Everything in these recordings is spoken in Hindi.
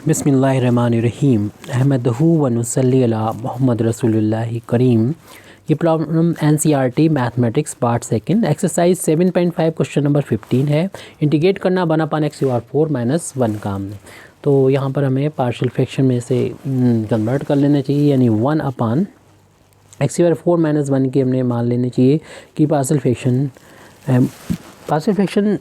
बिस्मिल्लाहिर्रहमानिर्रहीम अहमदहू व नुसल्ली अला मोहम्मद रसूलुल्लाहि करीम। ये problem NCERT mathematics part second exercise 7.5 question number 15 है। इंटीग्रेट करना 1/x⁴ - 1 का हमने, तो यहाँ पर हमें पार्शियल फ्रैक्शन में से कन्वर्ट कर लेना चाहिए, यानी 1/x⁴ - 1 की हमने मान लेनी चाहिए कि पार्शियल फ्रैक्शन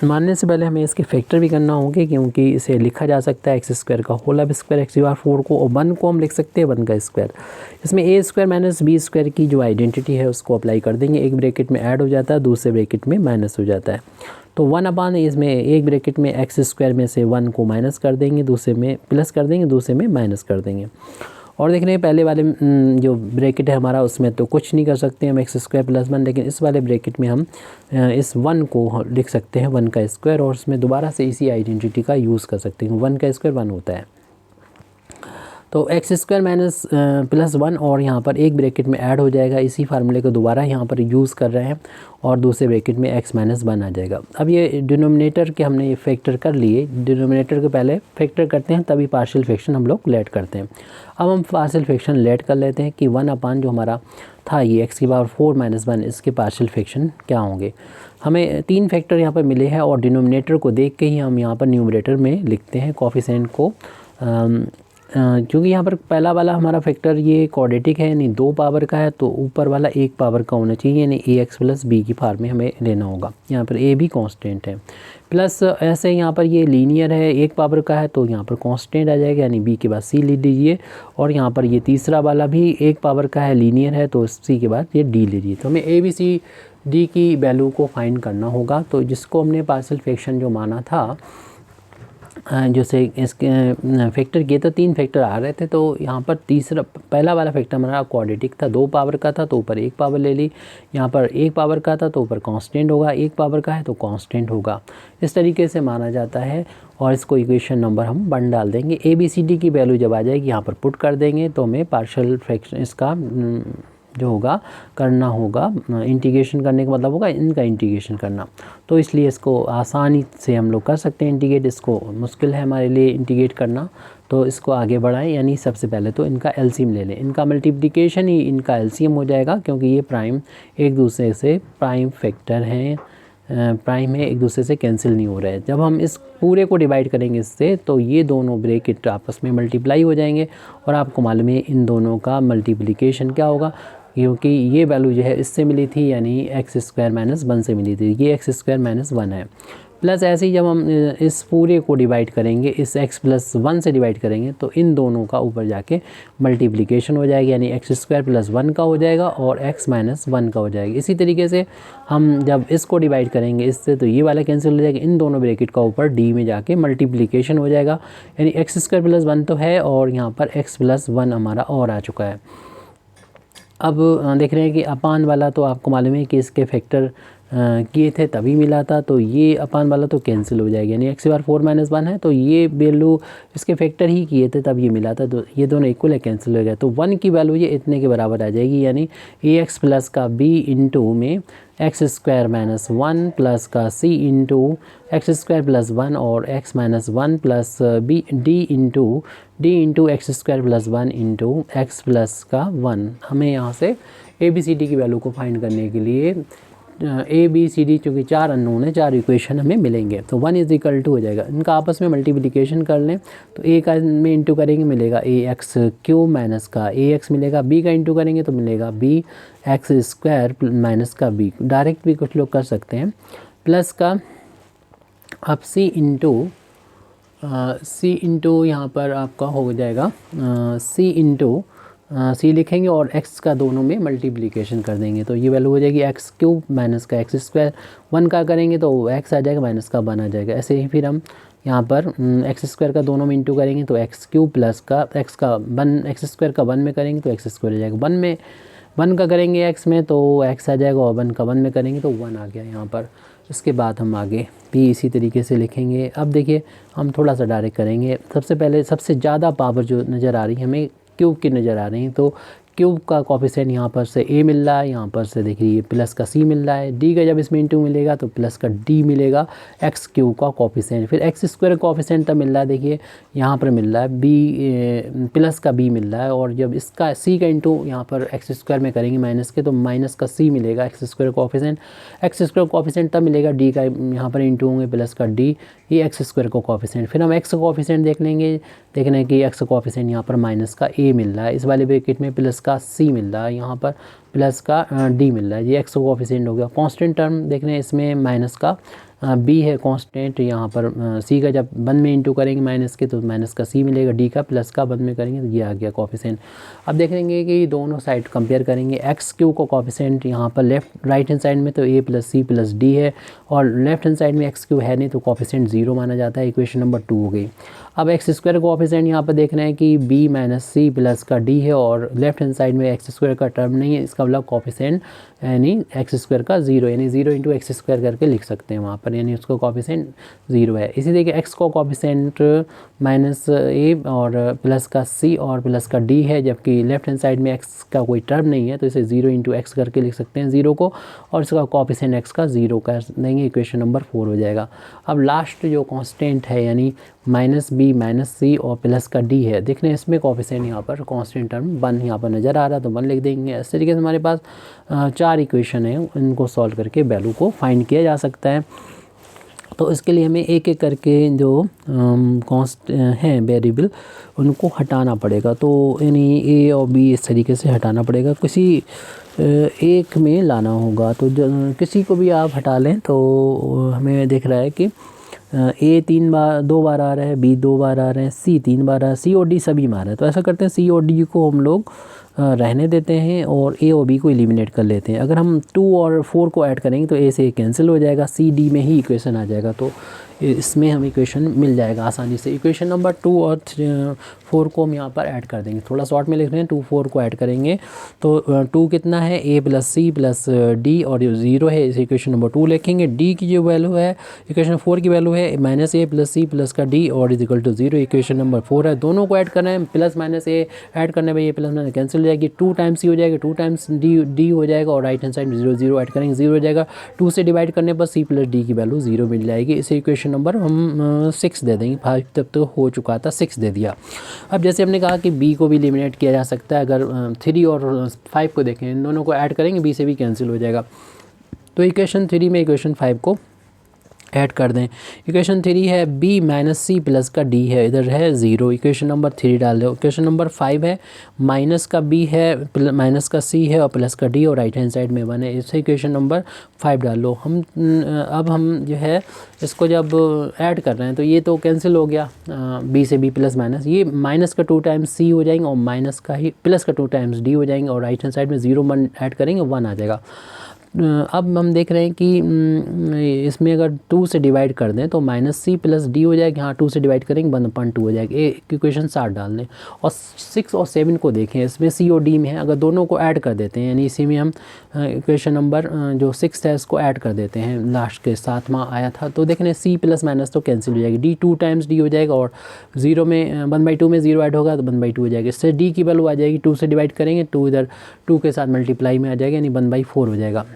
मानने से पहले हमें इसके फैक्टर भी करना होंगे, क्योंकि इसे लिखा जा सकता है x² का होल स्क्वायर x⁴ को, और 1 को हम लिख सकते हैं 1 का स्क्वायर। इसमें a² - b² की जो आइडेंटिटी है उसको अप्लाई कर देंगे। एक ब्रैकेट में ऐड हो जाता है, दूसरे ब्रैकेट में माइनस हो जाता है। तो 1/ इसमें एक ब्रैकेट में x² में से 1 को माइनस कर देंगे, दूसरे में प्लस कर देंगे, दूसरे में माइनस कर देंगे। और देख रहे हैं पहले वाले जो ब्रैकेट है हमारा उसमें तो कुछ नहीं कर सकते हम x² + 1, लेकिन इस वाले ब्रैकेट में हम इस 1 को लिख सकते हैं 1 का स्क्वायर, और उसमें दोबारा से इसी आइडेंटिटी का यूज़ कर सकते हैं। 1 का स्क्वायर 1 होता है, तो x² + 1 और यहाँ पर एक ब्रैकेट में ऐड हो जाएगा। इसी फार्मूले को दोबारा यहाँ पर यूज़ कर रहे हैं, और दूसरे ब्रैकेट में x - 1 आ जाएगा। अब ये डिनोमिनेटर के हमने ये फैक्टर कर लिए, डिनोमिनेटर के पहले फैक्टर करते हैं तभी पार्शियल फ्रैक्शन हम लोग लेट करते हैं। अब हम पार्शियल फ्रैक्शन लेट कर लेते हैं कि 1/ जो हमारा था ये x⁴ - 1, इसके पार्शियल फ्रैक्शन क्या होंगे। हमें 3 फैक्टर यहाँ पर मिले हैं, और डिनोमिनेटर को देख के ही हम यहाँ पर न्यूमरेटर में लिखते हैं कोफिशिएंट को, क्योंकि यहाँ पर पहला वाला हमारा फैक्टर ये क्वाड्रेटिक है, यानी 2 पावर का है, तो ऊपर वाला 1 पावर का होना चाहिए, यानी ax + b की फॉर्म में हमें लेना होगा। यहाँ पर a भी कांस्टेंट है, प्लस ऐसे यहाँ पर ये लीनियर है, 1 पावर का है, तो यहाँ पर कांस्टेंट आ जाएगा, यानी b के बाद c ले लीजिए। और यहाँ पर ये तीसरा वाला भी 1 पावर का है, लीनियर है, तो c के बाद ये d लीजिए। तो हमें a b c d की वैल्यू को फाइंड करना होगा। तो जिसको हमने पार्शियल फ्रैक्शन जो माना था, जैसे इसके फैक्टर किए तो 3 फैक्टर आ रहे थे, तो यहाँ पर पहला वाला फैक्टर हमारा क्वाड्रेटिक था, 2 पावर का था तो ऊपर 1 पावर ले ली। यहाँ पर 1 पावर का था तो ऊपर कांस्टेंट होगा, 1 पावर का है तो कांस्टेंट होगा। इस तरीके से माना जाता है, और इसको इक्वेशन नंबर हम 1 डाल देंगे। ABCD की वैल्यू जब आ जाएगी यहाँ पर पुट कर देंगे, तो हमें पार्शियल फ्रैक्शन इसका जो होगा करना होगा, इंटीग्रेशन करने का मतलब होगा इनका इंटीग्रेशन करना। तो इसलिए इसको आसानी से हम लोग कर सकते हैं इंटीग्रेट, इसको मुश्किल है हमारे लिए इंटीग्रेट करना। तो इसको आगे बढ़ाएं, यानी सबसे पहले तो इनका एलसीएम ले लें। इनका मल्टीप्लिकेशन ही इनका एलसीएम हो जाएगा, क्योंकि ये प्राइम एक दूसरे से प्राइम फैक्टर हैं, प्राइम है, एक दूसरे से कैंसिल नहीं हो रहा है। जब हम इस पूरे को डिवाइड करेंगे इससे, तो ये दोनों ब्रैकेट आपस में मल्टीप्लाई हो जाएंगे, और आपको मालूम है इन दोनों का मल्टीप्लिकेशन क्या होगा, क्योंकि ये वैल्यू जो है इससे मिली थी, यानी x² - 1 से मिली थी, ये x² - 1 है। प्लस ऐसे ही जब हम इस पूरे को डिवाइड करेंगे, इस x + 1 से डिवाइड करेंगे, तो इन दोनों का ऊपर जाके मल्टीप्लिकेशन हो जाएगी, यानी x² + 1 का हो जाएगा और x - 1 का हो जाएगा। इसी तरीके से हम जब इसको डिवाइड करेंगे इससे, तो ये वाला कैंसिल हो जाएगा, इन दोनों ब्रैकेट का ऊपर d में जाके मल्टीप्लिकेशन हो जाएगा, यानी x² + 1 तो है, और यहाँ पर x + 1 हमारा और आ चुका है। अब देख रहे हैं कि अपान वाला तो आपको मालूम है कि इसके फैक्टर किए थे तभी मिला था, तो ये अपान वाला तो कैंसिल हो जाएगा, यानी x⁴ - 1 है, तो ये वैल्यू इसके फैक्टर ही किए थे तब ये मिला था, तो ये दोनों इक्वल है, कैंसिल हो गया। तो 1 की वैल्यू ये इतने के बराबर आ जाएगी, यानी ax + का b इंटू में x² - 1 प्लस का c इंटू x² + 1 और x - 1 plus b d into x² + 1 into x plus का 1। हमें यहाँ से ABCD की वैल्यू को फाइंड करने के लिए ABCD चूँकि 4 अननोन है, 4 इक्वेशन हमें मिलेंगे, तो 1 = हो जाएगा। इनका आपस में मल्टीप्लिकेशन कर लें, तो a का में इंटू करेंगे मिलेगा ax³ माइनस का ax मिलेगा, b का इंटू करेंगे तो मिलेगा bx² माइनस का b। डायरेक्ट भी कुछ लोग कर सकते हैं, प्लस का अब c इंटू यहाँ पर आपका हो जाएगा c लिखेंगे और x का दोनों में मल्टीप्लिकेशन कर देंगे, तो ये वैल्यू हो जाएगी x³ माइनस का x²। 1 का करेंगे तो x आ जाएगा, माइनस का 1 आ जाएगा। ऐसे ही फिर हम यहाँ पर x² का दोनों में इंटू करेंगे तो x³ प्लस का x² का 1 में करेंगे तो x² आ जाएगा। 1 का करेंगे x में तो x आ जाएगा, और 1 का 1 में करेंगे तो 1 आ गया यहाँ पर। इसके बाद हम आगे भी इसी तरीके से लिखेंगे। अब देखिए हम थोड़ा सा डायरेक्ट करेंगे। सबसे पहले सबसे ज़्यादा पावर जो नज़र आ रही है हमें क्यूब की नज़र आ रही है, तो क्यूब का कोफिशिएंट यहाँ पर से a मिल रहा है, यहाँ पर से देखिए प्लस का c मिल रहा है, d का जब इसमें इंटू मिलेगा तो प्लस का d मिलेगा x क्यूब का कोफिशिएंट। फिर x स्क्वायर कोफिशिएंट तब मिल रहा है, देखिए यहाँ पर मिल रहा है b प्लस का b मिल रहा है, और जब इसका c का इंटू यहाँ पर x स्क्वायर में करेंगे माइनस के तो माइनस का c मिलेगा x square coefficient. x square coefficient तब मिलेगा d का यहाँ पर इंटू होंगे प्लस का d, ये एक्स स्क्वायर का कोफिशिएंट। फिर हम एक्स का कोफिशिएंट देख लेंगे, देखना है कि एक्स का कोफिशिएंट यहाँ पर माइनस का a मिल रहा है, इस वाले ब्रैकेट में प्लस का c मिल रहा है, यहाँ पर प्लस का d मिल रहा है, ये एक्स का कोफिशिएंट हो गया। कांस्टेंट टर्म देख रहे हैं, इसमें माइनस का b है कांस्टेंट, यहाँ पर c का जब 1 में इंटू करेंगे माइनस के तो माइनस का c मिलेगा, d का प्लस का 1 में करेंगे तो ये आ गया कोफिशिएंट। अब देखेंगे कि दोनों साइड कंपेयर करेंगे, एक्स क्यू का कोफिशिएंट यहाँ पर लेफ्ट राइट हैंड साइड में तो a plus c plus d है, और लेफ्ट हैंड साइड में एक्स क्यू है नहीं तो कोफिशिएंट 0 माना जाता है, इक्वेशन नंबर 2 हो गई। अब एक्स स्क्वायर कोफिशिएंट यहाँ पर देख रहे हैं कि b माइनस c प्लस का d है, और लेफ्ट हैंड साइड में एक्स स्क्वायर का टर्म नहीं है, इसका मतलब कोफिशिएंट यानी एक्स स्क्वायर का 0 यानी 0 इंटू एक्स स्क्वायर करके लिख सकते हैं वहाँ पर, यानी उसका कोफिशिएंट 0 है। इसी तरीके एक्स का कोफिशिएंट माइनस a और प्लस का c और प्लस का d है, जबकि लेफ्ट हैंड साइड में x का कोई टर्म नहीं है तो इसे 0 इंटू एक्स करके लिख सकते हैं 0 को, और इसका कोफिशिएंट x का 0 कर देंगे, इक्वेशन नंबर 4 हो जाएगा। अब लास्ट जो कांस्टेंट है यानी माइनस b माइनस c और प्लस का d है, देख रहे हैं इसमें कोफिशिएंट यहाँ पर कांस्टेंट टर्म 1 यहाँ पर नज़र आ रहा है तो 1 लिख देंगे। इस तरीके से हमारे पास 4 इक्वेशन है, इनको सॉल्व करके वैल्यू को फाइंड किया जा सकता है। तो इसके लिए हमें एक एक करके जो कॉन्स्ट हैं वेरिएबल उनको हटाना पड़ेगा, तो यानी a और b इस तरीके से हटाना पड़ेगा, किसी एक में लाना होगा। तो किसी को भी आप हटा लें तो हमें दिख रहा है कि a 2 बार आ रहा है, b 2 बार आ रहे हैं, c 3 बार आ रहा है, c और d सभी में आ रहा है। तो ऐसा करते हैं c और d को हम लोग रहने देते हैं और a और b को एलिमिनेट कर लेते हैं। अगर हम 2 और 4 को ऐड करेंगे तो a से कैंसिल हो जाएगा, c d में ही इक्वेशन आ जाएगा, तो इसमें हम इक्वेशन मिल जाएगा आसानी से। इक्वेशन नंबर 2 और 4 को हम यहाँ पर ऐड कर देंगे, थोड़ा शॉर्ट में लिख रहे हैं, 2 4 को ऐड करेंगे तो 2 कितना है a plus C plus D, और जो 0 है इसे इक्वेशन नंबर 2 लिखेंगे। d की जो वैल्यू है इक्वेशन 4 की वैल्यू है minus a plus C plus का d और is equal to 0, equation number 4 है। दोनों को ऐड करना है, प्लस माइनस a ऐड करने में ये प्लस माइनस कैंसिल हो जाएगी, 2 टाइम्स c हो जाएगा, 2 टाइम्स d हो जाएगा, और राइट हैंड साइड 0 0 ऐड करेंगे 0 हो जाएगा, 2 से डिवाइड करने पर c प्लस d की वैल्यू 0 मिल जाएगी। इसे इक्वेशन नंबर हम 6 दे देंगे, 5 तब तो हो चुका था 6 दे दिया। अब जैसे हमने कहा कि b को भी एलिमिनेट किया जा सकता है, अगर 3 और 5 को देखें इन दोनों को ऐड करेंगे b से भी कैंसिल हो जाएगा, तो इक्वेशन 3 में इक्वेशन 5 को ऐड कर दें। इक्वेशन 3 है b माइनस सी प्लस का d है, इधर है 0, इक्वेशन नंबर 3 डाल दो। इक्वेशन नंबर 5 है माइनस का b है माइनस का c है और प्लस का d और राइट हैंड साइड में 1 है, इसे इक्वेशन नंबर 5 डाल लो। अब हम जो है इसको जब ऐड कर रहे हैं तो ये तो कैंसिल हो गया, b से b प्लस माइनस, ये माइनस का 2 टाइम्स c हो जाएंगे और माइनस का ही प्लस का 2 टाइम्स d हो जाएंगे, और राइट हैंड साइड में 0 1 ऐड करेंगे 1 आ जाएगा। अब हम देख रहे हैं कि इसमें अगर 2 से डिवाइड कर दें तो माइनस सी प्लस डी हो जाएगा, हाँ 2 से डिवाइड करेंगे 1/2 हो जाएगा, एक इक्वेशन 7 डाल दें। और 6 और 7 को देखें, इसमें सी और डी में है, अगर दोनों को ऐड कर देते हैं यानी इसी में हम इक्वेशन नंबर जो 6 है इसको ऐड कर देते हैं, लास्ट के 7 में आया था, तो देख रहे हैं सी प्लस माइनस तो कैंसिल हो जाएगी, डी 2 टाइम्स डी हो जाएगा, और 0 में 1/2 में 0 ऐड होगा तो 1/2 हो जाएगा। इससे डी की वैल्यू आ जाएगी, 2 से डिवाइड करेंगे 2 इधर 2 के साथ मल्टीप्लाई में आ जाएगा यानी 1/4 हो जाएगा।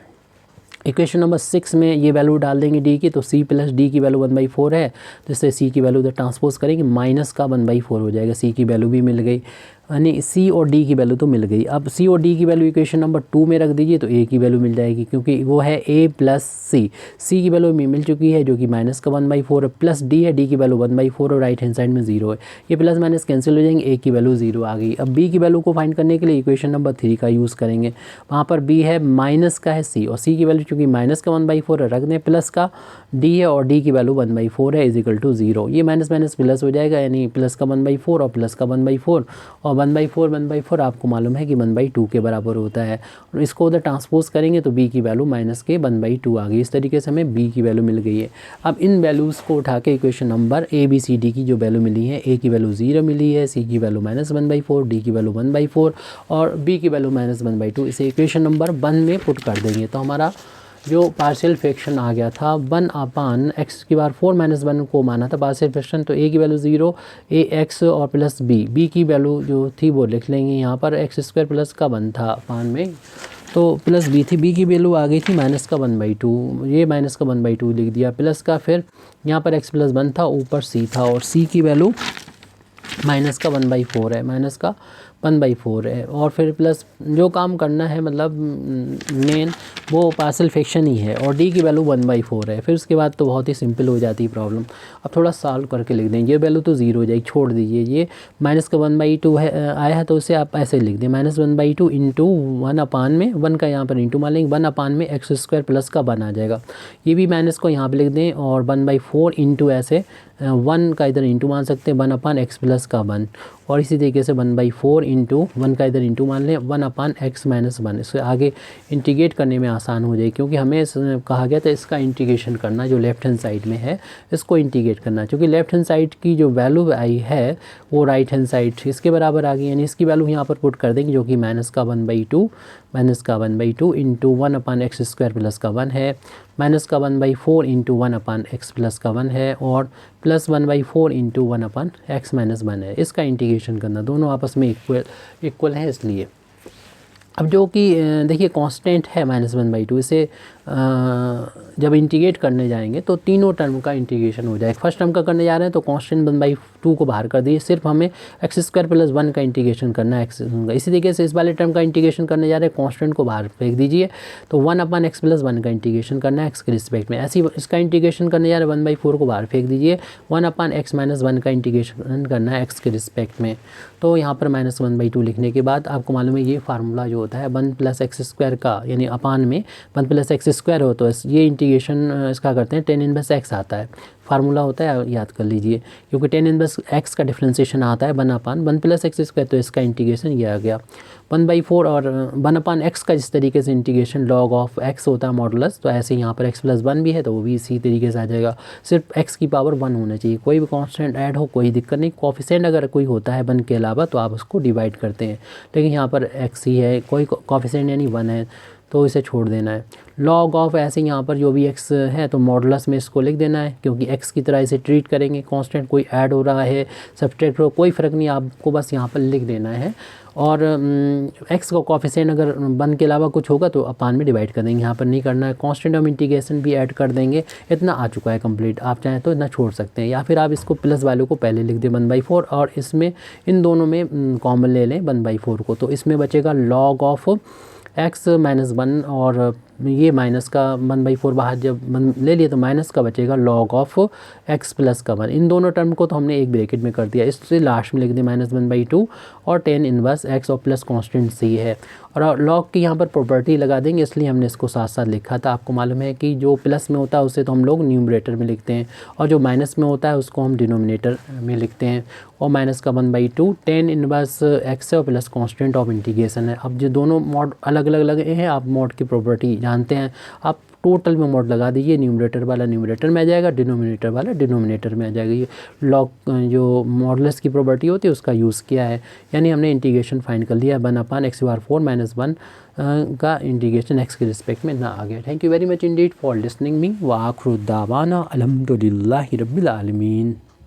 इक्वेशन नंबर 6 में ये वैल्यू डाल देंगे d की, तो c प्लस डी की वैल्यू 1/4 है, तो इससे c की वैल्यू इधर ट्रांसपोज करेंगे माइनस का 1/4 हो जाएगा, c की वैल्यू भी मिल गई, यानी c और d की वैल्यू तो मिल गई। अब c और d की वैल्यू इक्वेशन नंबर 2 में रख दीजिए तो a की वैल्यू मिल जाएगी, क्योंकि वो है a प्लस c की वैल्यू मिल चुकी है जो कि माइनस का 1/4 है, प्लस d है, d की वैल्यू 1/4 और राइट हैंड साइड में 0 है, ये प्लस माइनस कैंसिल हो जाएंगे, a की वैल्यू 0 आ गई। अब b की वैल्यू को फाइंड करने के लिए इक्वेशन नंबर 3 का यूज़ करेंगे, वहाँ पर b है माइनस का है c और c की वैल्यू चूँकि माइनस का 1/4 है रख दें, प्लस का d है और d की वैल्यू 1/4 है इज इक्वल टू 0, ये माइनस माइनस प्लस हो जाएगा यानी प्लस का 1/4 और प्लस का 1/4 और 1/4 आपको मालूम है कि 1/2 के बराबर होता है, और इसको उधर ट्रांसपोज करेंगे तो b की वैल्यू माइनस के 1/2 आ गई। इस तरीके से हमें b की वैल्यू मिल गई है। अब इन वैल्यूज़ को उठा के equation number a b c d की जो वैल्यू मिली है, a की वैल्यू 0 मिली है, c की वैल्यू -1/4, d की वैल्यू 1/4 और b की वैल्यू -1/2, इसे इक्वेशन नंबर 1 में पुट कर देंगे तो हमारा जो पार्शियल फ्रैक्शन आ गया था 1/x⁴ माइनस 1 को माना था पार्शियल फ्रैक्शन, तो a की वैल्यू 0, a x और प्लस b की वैल्यू जो थी वो लिख लेंगे यहाँ पर। x² प्लस का 1 था अपान में, तो प्लस b थी, b की वैल्यू आ गई थी -1/2, ये -1/2 लिख दिया, प्लस का फिर यहाँ पर x + 1 था, ऊपर c था और c की वैल्यू -1/4 है, -1/4 है। और फिर प्लस जो काम करना है मतलब मेन वो पार्शियल फ्रैक्शन ही है और d की वैल्यू 1/4 है। फिर उसके बाद तो बहुत ही सिंपल हो जाती है प्रॉब्लम। अब थोड़ा सॉल्व करके लिख दें, ये वैल्यू तो 0 हो जाएगी, छोड़ दीजिए, ये -1/2 है आया है तो उसे आप ऐसे लिख दें -1/2 इंटू 1/1 का यहाँ पर इंटू मान लेंगे, 1/में x² प्लस का 1 आ जाएगा। ये भी माइनस को यहाँ पे लिख दें और 1/4 इंटू ऐसे 1 का इधर इंटू मान सकते हैं 1/x प्लस का 1, और इसी तरीके से 1/4 इंटू 1 का इधर इंटू मान लें 1/x - 1। इससे आगे इंटीग्रेट करने में आसान हो जाए, क्योंकि हमें कहा गया था इसका इंटीग्रेशन करना, जो लेफ्ट हैंड साइड में है इसको इंटीग्रेट करना, क्योंकि लेफ्ट हैंड साइड की जो वैल्यू आई है वो राइट हैंड साइड इसके बराबर आ गई, यानी इसकी वैल्यू यहाँ पर पुट कर देंगे, जो कि -1/2 इंटू 1/x² प्लस का 1 है, -1/4 इंटू 1/x प्लस का 1 है, और प्लस 1/4 इंटू 1/x - 1 है। इसका इंटीग्रेशन करना, दोनों आपस में इक्वल है इसलिए। अब जो कि देखिए कांस्टेंट है -1/2, इसे जब इंटीग्रेट करने जाएंगे तो तीनों टर्म का इंटीग्रेशन हो जाएगा। फर्स्ट टर्म का करने जा रहे हैं तो कांस्टेंट 1/2 को बाहर कर दिए, सिर्फ हमें x² प्लस 1 का इंटीग्रेशन करना है x का। इसी तरीके से इस वाले टर्म का इंटीग्रेशन करने जा रहे हैं, कांस्टेंट को बाहर फेंक दीजिए, तो 1/x प्लस 1 का इंटीग्रेशन करना है x के रिस्पेक्ट में। ऐसे ही इसका इंटीग्रेशन करने जा रहे हैं 1/4 को बाहर फेंक दीजिए, 1/x - 1 का इंटीग्रेशन करना है x के रिस्पेक्ट में। तो यहाँ पर -1/2 लिखने के बाद आपको मालूम है ये फार्मूला जो होता है 1 + x² का, यानी अपान में 1 + x² हो तो ये इंटीग्रेशन इसका करते हैं tan इनवर्स x आता है, फार्मूला होता है, याद कर लीजिए, क्योंकि tan इनवर्स x का डिफरेंशिएशन आता है 1/1 + x², तो इसका इंटीग्रेशन ये आ गया 1/4, और 1/x का जिस तरीके से इंटीग्रेशन log ऑफ x होता है मॉडुलस, तो ऐसे यहाँ पर x + 1 भी है तो वो भी इसी तरीके से आ जाएगा। सिर्फ x की पावर 1 होना चाहिए, कोई भी कांस्टेंट ऐड हो कोई दिक्कत नहीं, कोफिशिएंट अगर कोई होता है 1 के अलावा तो आप उसको डिवाइड करते हैं, लेकिन यहाँ पर x ही है, कोई कोफिशिएंट यानी 1 है तो इसे छोड़ देना है। log ऑफ ऐसे यहाँ पर जो भी x है तो मॉडुलस में इसको लिख देना है, क्योंकि x की तरह इसे ट्रीट करेंगे, कांस्टेंट कोई ऐड हो रहा है सब्सट्रैक्ट हो कोई फ़र्क नहीं, आपको बस यहाँ पर लिख देना है। और x का कोफिशिएंट अगर 1 के अलावा कुछ होगा तो अपान में डिवाइड कर देंगे, यहाँ पर नहीं करना है। कांस्टेंट हम इंटीग्रेशन भी ऐड कर देंगे, इतना आ चुका है कंप्लीट, आप चाहें तो इतना छोड़ सकते हैं, या फिर आप इसको प्लस वाले को पहले लिख दें 1/4, और इसमें इन दोनों में कॉमन ले लें 1/4 को, तो इसमें बचेगा log ऑफ x - 1, और ये माइनस का 1/4 बाहर जब ले लिए तो माइनस का बचेगा log ऑफ x प्लस का 1। इन दोनों टर्म को तो हमने एक ब्रैकेट में कर दिया, इससे लास्ट में लिख दें -1/2 और tan इनवर्स x और प्लस कांस्टेंट c है, और log की यहाँ पर प्रॉपर्टी लगा देंगे, इसलिए हमने इसको साथ साथ लिखा था। आपको मालूम है कि जो प्लस में होता है उसे तो हम लोग न्यूमरेटर में लिखते हैं, और जो माइनस में होता है उसको हम डिनोमिनेटर में लिखते हैं, और माइनस का 1/2 tan इनवर्स x है और प्लस कांस्टेंट ऑफ इंटीग्रेशन है। अब जो दोनों मॉड अलग अलग लगे हैं, आप मॉड की प्रॉपर्टी जानते हैं, आप टोटल में मॉड लगा दीजिए, न्यूमरेटर वाला न्यूमरेटर में आ जाएगा, डिनोमिनेटर वाला डिनोमिनेटर में आ जाएगा। ये log जो मॉडुलस की प्रॉपर्टी होती है उसका यूज़ किया है, यानी हमने इंटीग्रेशन फाइंड कर लिया 1/x⁴ - 1 का इंटीग्रेशन x के रिस्पेक्ट में ना आ गया। Thank you very much Indeed for listening me, व आखिर दावाना अल्हम्दुलिल्लाहि रब्बिल आलमीन।